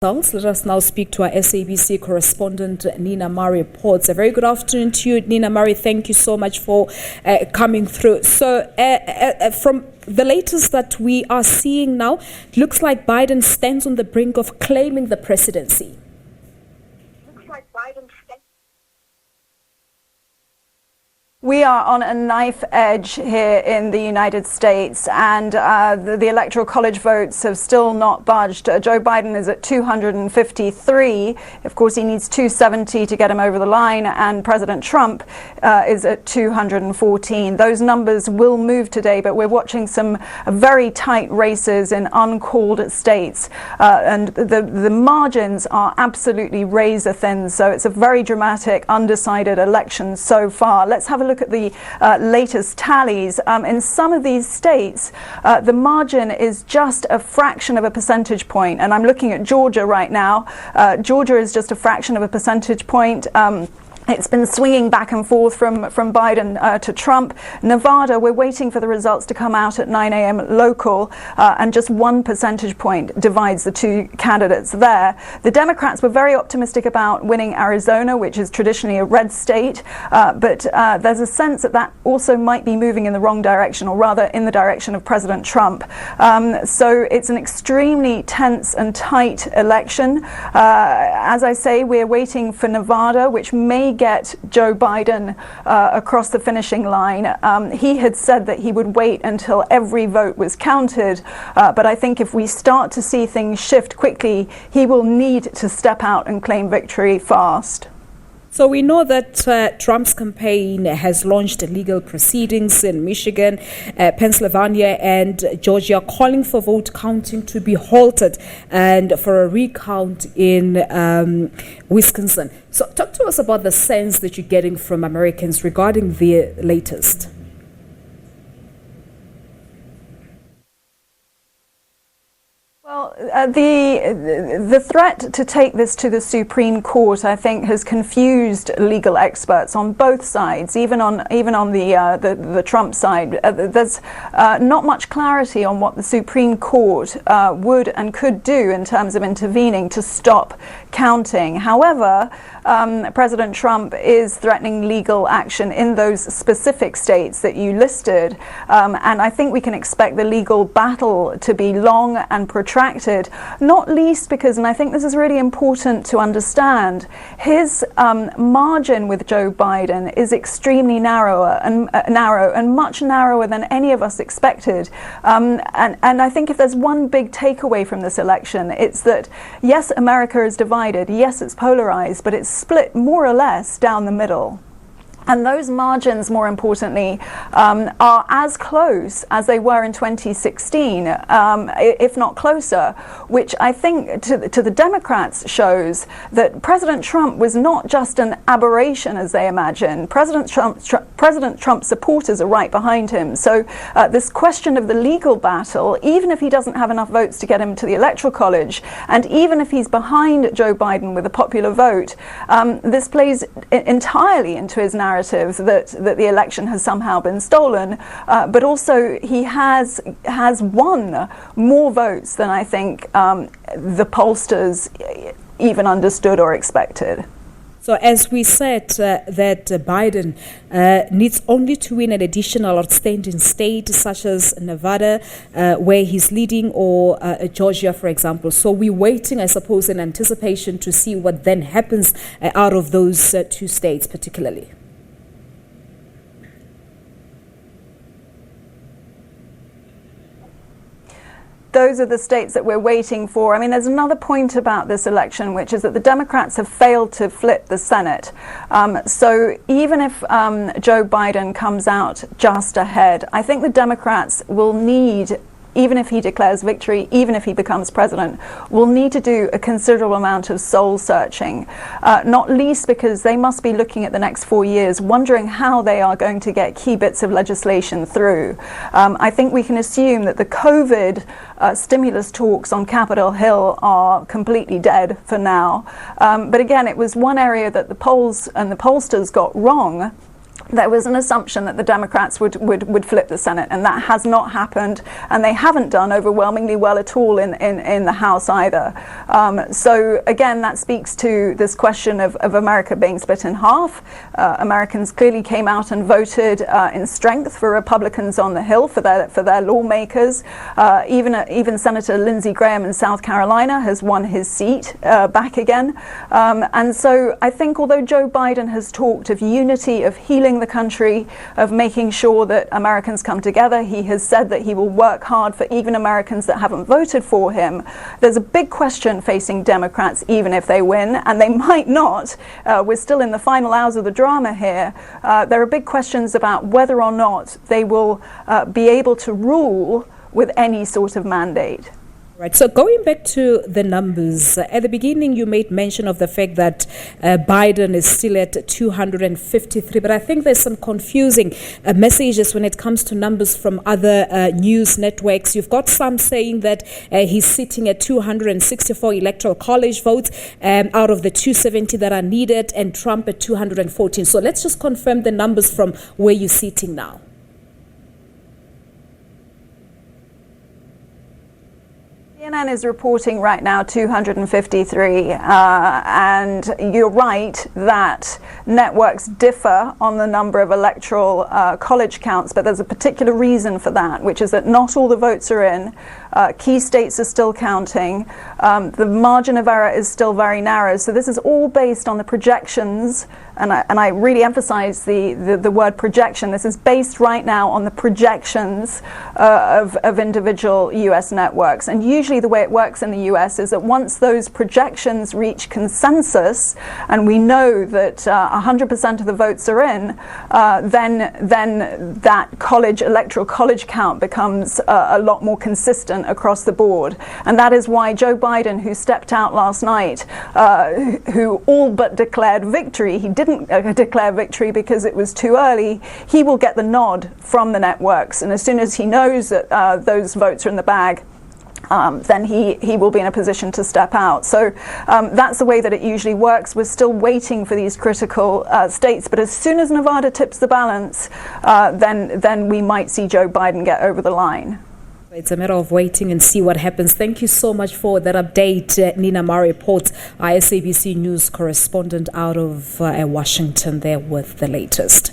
Let us now speak to our SABC correspondent Nina-Marie Potts. A very good afternoon to you, Nina-Marie. Thank you so much for coming through. So from the latest that we are seeing now, it looks like Biden stands on the brink of claiming the presidency. We are on a knife edge here in the United States, and the Electoral College votes have still not budged. Joe Biden is at 253. Of course, he needs 270 to get him over the line, and President Trump is at 214. Those numbers will move today, but we're watching some very tight races in uncalled states, and the margins are absolutely razor thin. So it's a very dramatic, undecided election so far. Let's have a look at the latest tallies. In some of these states, the margin is just a fraction of a percentage point, and I'm looking at Georgia right now. Georgia is just a fraction of a percentage point. It's been swinging back and forth from Biden to Trump. Nevada, we're waiting for the results to come out at 9 a.m. local, and just 1 percentage point divides the two candidates there. The Democrats were very optimistic about winning Arizona, which is traditionally a red state, but there's a sense that that also might be moving in the wrong direction, or rather in the direction of President Trump. So it's an extremely tense and tight election. As I say, we're waiting for Nevada, which may get Joe Biden across the finishing line. He had said that he would wait until every vote was counted, but I think if we start to see things shift quickly, he will need to step out and claim victory fast. So we know that Trump's campaign has launched legal proceedings in Michigan, Pennsylvania and Georgia, calling for vote counting to be halted and for a recount in Wisconsin. So talk to us about the sense that you're getting from Americans regarding the latest. Well, the threat to take this to the Supreme Court, I think, has confused legal experts on both sides, even on the Trump side. There's not much clarity on what the Supreme Court would and could do in terms of intervening to stop counting. However, President Trump is threatening legal action in those specific states that you listed, and I think we can expect the legal battle to be long and protracted, not least because, and I think this is really important to understand, his margin with Joe Biden is extremely narrow and much narrower than any of us expected. And I think if there's one big takeaway from this election, it's that yes, America is divided, yes, it's polarized, but it's split more or less down the middle. And those margins, more importantly, are as close as they were in 2016, if not closer, which I think to the Democrats shows that President Trump was not just an aberration as they imagined. President Trump's supporters are right behind him. So this question of the legal battle, even if he doesn't have enough votes to get him to the Electoral College, and even if he's behind Joe Biden with a popular vote, this plays entirely into his narrative that the election has somehow been stolen, but also he has won more votes than I think the pollsters even understood or expected. So as we said, that Biden needs only to win an additional outstanding state such as Nevada, where he's leading, or Georgia, for example. So we're waiting, I suppose, in anticipation to see what then happens out of those two states particularly. Those are the states that we're waiting for. I mean, there's another point about this election, which is that the Democrats have failed to flip the Senate. So even if Joe Biden comes out just ahead, I think the Democrats will need, even if he declares victory, even if he becomes president, will need to do a considerable amount of soul searching, not least because they must be looking at the next 4 years, wondering how they are going to get key bits of legislation through. I think we can assume that the COVID stimulus talks on Capitol Hill are completely dead for now. But again, it was one area that the polls and the pollsters got wrong. there was an assumption that the Democrats would flip the Senate, and that has not happened, and they haven't done overwhelmingly well at all in the House either. So again, that speaks to this question of America being split in half. Americans clearly came out and voted in strength for Republicans on the Hill, for their lawmakers. Even Senator Lindsey Graham in South Carolina has won his seat back again. And so I think although Joe Biden has talked of unity, of healing the country, of making sure that Americans come together, he has said that he will work hard for even Americans that haven't voted for him. There's a big question facing Democrats, even if they win, and they might not. We're still in the final hours of the drama here. There are big questions about whether or not they will be able to rule with any sort of mandate. Right. So going back to the numbers, at the beginning you made mention of the fact that Biden is still at 253, but I think there's some confusing messages when it comes to numbers from other news networks. You've got some saying that he's sitting at 264 electoral college votes out of the 270 that are needed, and Trump at 214. So let's just confirm the numbers from where you're sitting now. CNN is reporting right now 253, and you're right that networks differ on the number of electoral college counts, but there's a particular reason for that, which is that not all the votes are in. Key states are still counting. The margin of error is still very narrow. So this is all based on the projections, and I really emphasize the word projection. This is based right now on the projections of individual U.S. networks. And usually the way it works in the U.S. is that once those projections reach consensus, and we know that 100% of the votes are in, then that electoral college count becomes a lot more consistent across the board. And that is why Joe Biden, who stepped out last night, who all but declared victory, he didn't declare victory because it was too early, he will get the nod from the networks. And as soon as he knows that those votes are in the bag, then he will be in a position to step out. So that's the way that it usually works. We're still waiting for these critical states, but as soon as Nevada tips the balance, then we might see Joe Biden get over the line. It's a matter of waiting and see what happens. Thank you so much for that update, Nina-Marie Potts, our SABC News correspondent out of Washington, there with the latest.